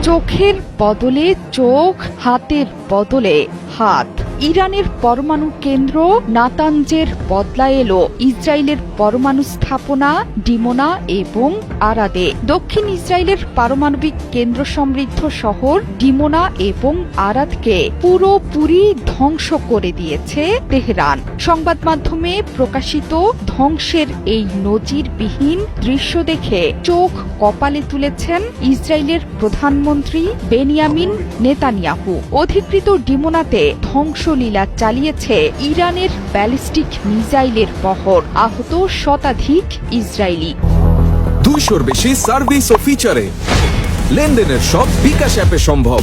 চোখের বদলে চোখ, হাতের বদলে হাত। ইরানের পরমাণু কেন্দ্র নাতানজের বদলা এলো ইসরায়েলের পরমাণু স্থাপনা ডিমোনা এবং আরাদে। দক্ষিণ ইসরায়েলের পারমাণবিক কেন্দ্র সমৃদ্ধ শহর ডিমোনা এবং আরাদকে পুরোপুরি ধ্বংস করে দিয়েছে তেহরান। সংবাদ মাধ্যমে প্রকাশিত ধ্বংসের এই নজিরবিহীন দৃশ্য দেখে চোখ কপালে তুলেছেন ইসরায়েলের প্রধানমন্ত্রী বেনিয়ামিন নেতানিয়াহু। অধিকৃত ডিমোনাতে ধ্বংসলীলা চালিয়েছে ইরানের ব্যালিস্টিক মিসাইলের বহর। আহত শতাধিক ইসরায়েলি। 200-র বেশি সার্ভিস ও ফিচারে লেনদেনের সব বিকাশ অ্যাপে সম্ভব।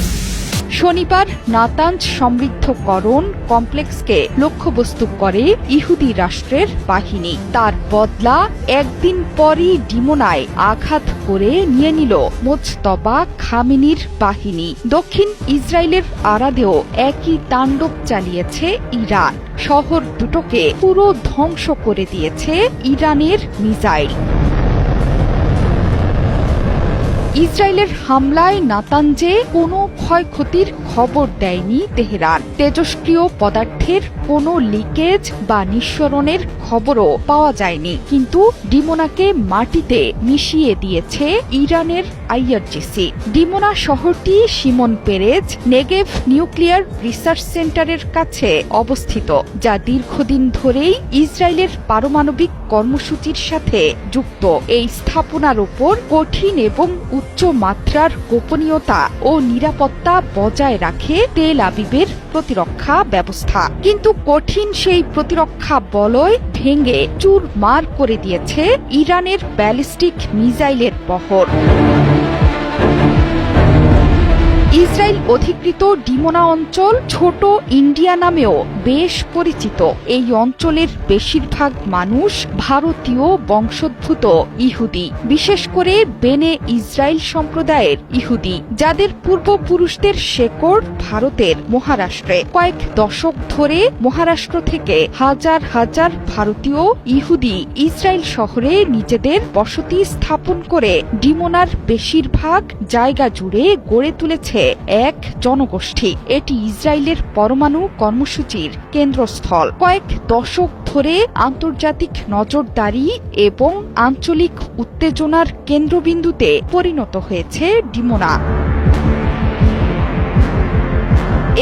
শনিবার নাতানজ সমৃদ্ধকরণ কমপ্লেক্সকে লক্ষ্যবস্তু করে ইহুদি রাষ্ট্রের বাহিনী। তার বদলা একদিন পরই ডিমোনায় আঘাত করে নিয়ে নিল মোজতবা খামেনির বাহিনী। দক্ষিণ ইসরায়েলের আরাদেও একই তাণ্ডব চালিয়েছে ইরান। শহর দুটোকে পুরো ধ্বংস করে দিয়েছে ইরানের মিসাইল। ইসরায়েলের হামলায় নাতানজে কোনো ক্ষয়ক্ষতির খবর দেয়নি তেহরান। তেজস্ক্রিয় পদার্থের কোনো লিকেজ বা নিঃসরণের খবরও পাওয়া যায়নি। কিন্তু ডিমোনাকে মাটিতে মিশিয়ে দিয়েছে ইরানের আইআরজিসি। ডিমোনা শহরটি শিমন পেরেজ নেগেভ নিউক্লিয়ার রিসার্চ সেন্টারের কাছে অবস্থিত, যা দীর্ঘদিন ধরেই ইসরায়েলের পারমাণবিক কর্মসূচির সাথে যুক্ত। এই স্থাপনার উপর কঠিন এবং উচ্চ মাত্রার গোপনীয়তা ও নিরাপত্তা বজায় রাখে তেল আবিবের প্রতিরক্ষা ব্যবস্থা। কিন্তু কঠিন সেই প্রতিরক্ষা বলয় ভেঙে চুরমার করে দিয়েছে ইরানের ব্যালিস্টিক মিসাইলের বহর। ইসরায়েল অধিকৃত ডিমোনা অঞ্চল ছোট ইন্ডিয়া নামেও বেশ পরিচিত। এই অঞ্চলের বেশিরভাগ মানুষ ভারতীয় বংশোদ্ভূত ইহুদি, বিশেষ করে বেনে ইসরায়েল সম্প্রদায়ের ইহুদি, যাদের পূর্বপুরুষদের শেকড় ভারতের মহারাষ্ট্রে। কয়েক দশক ধরে মহারাষ্ট্র থেকে হাজার হাজার ভারতীয় ইহুদি ইসরায়েল শহরে নিজেদের বসতি স্থাপন করে ডিমোনার বেশিরভাগ জায়গা জুড়ে গড়ে তুলেছে এক জনগোষ্ঠী। এটি ইসরায়েলের পরমাণু কর্মসূচির কেন্দ্রস্থল। কয়েক দশক ধরে আন্তর্জাতিক নজরদারি এবং আঞ্চলিক উত্তেজনার কেন্দ্রবিন্দুতে পরিণত হয়েছে ডিমোনা।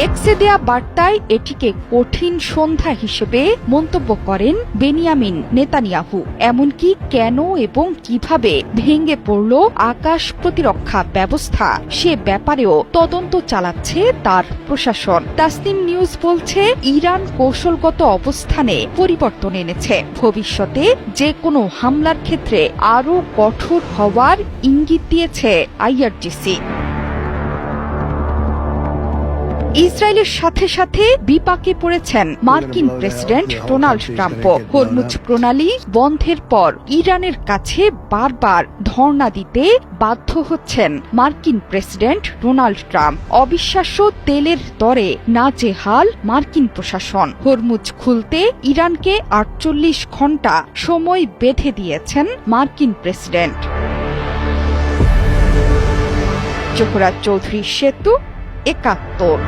এক্সে দেয়া বার্তায় এটিকে কঠিন সন্ধ্যা হিসেবে মন্তব্য করেন বেনিয়ামিন নেতানিয়াহু। এমনকি কেন এবং কিভাবে ভেঙে পড়ল আকাশ প্রতিরক্ষা ব্যবস্থা সে ব্যাপারেও তদন্ত চালাচ্ছে তার প্রশাসন। তাসনিম নিউজ বলছে, ইরান কৌশলগত অবস্থানে পরিবর্তন এনেছে। ভবিষ্যতে যে কোনো হামলার ক্ষেত্রে আরও কঠোর হওয়ার ইঙ্গিত দিয়েছে আইআরজিসি। ইসরায়েলের সাথে সাথে বিপাকে পড়েছেন মার্কিন প্রেসিডেন্ট ডোনাল্ড ট্রাম্পও। হরমুজ প্রণালী বন্ধের পর ইরানের কাছে বারবার ধর্ণা দিতে বাধ্য হচ্ছেন মার্কিন প্রেসিডেন্ট ডোনাল্ড ট্রাম্প। অবিশ্বাস্য তেলের দরে নাজেহাল মার্কিন প্রশাসন। হরমুজ খুলতে ইরানকে 48 ঘণ্টা সময় বেঁধে দিয়েছেন মার্কিন প্রেসিডেন্ট। জোহরা চৌধুরী সেতু, ৭১।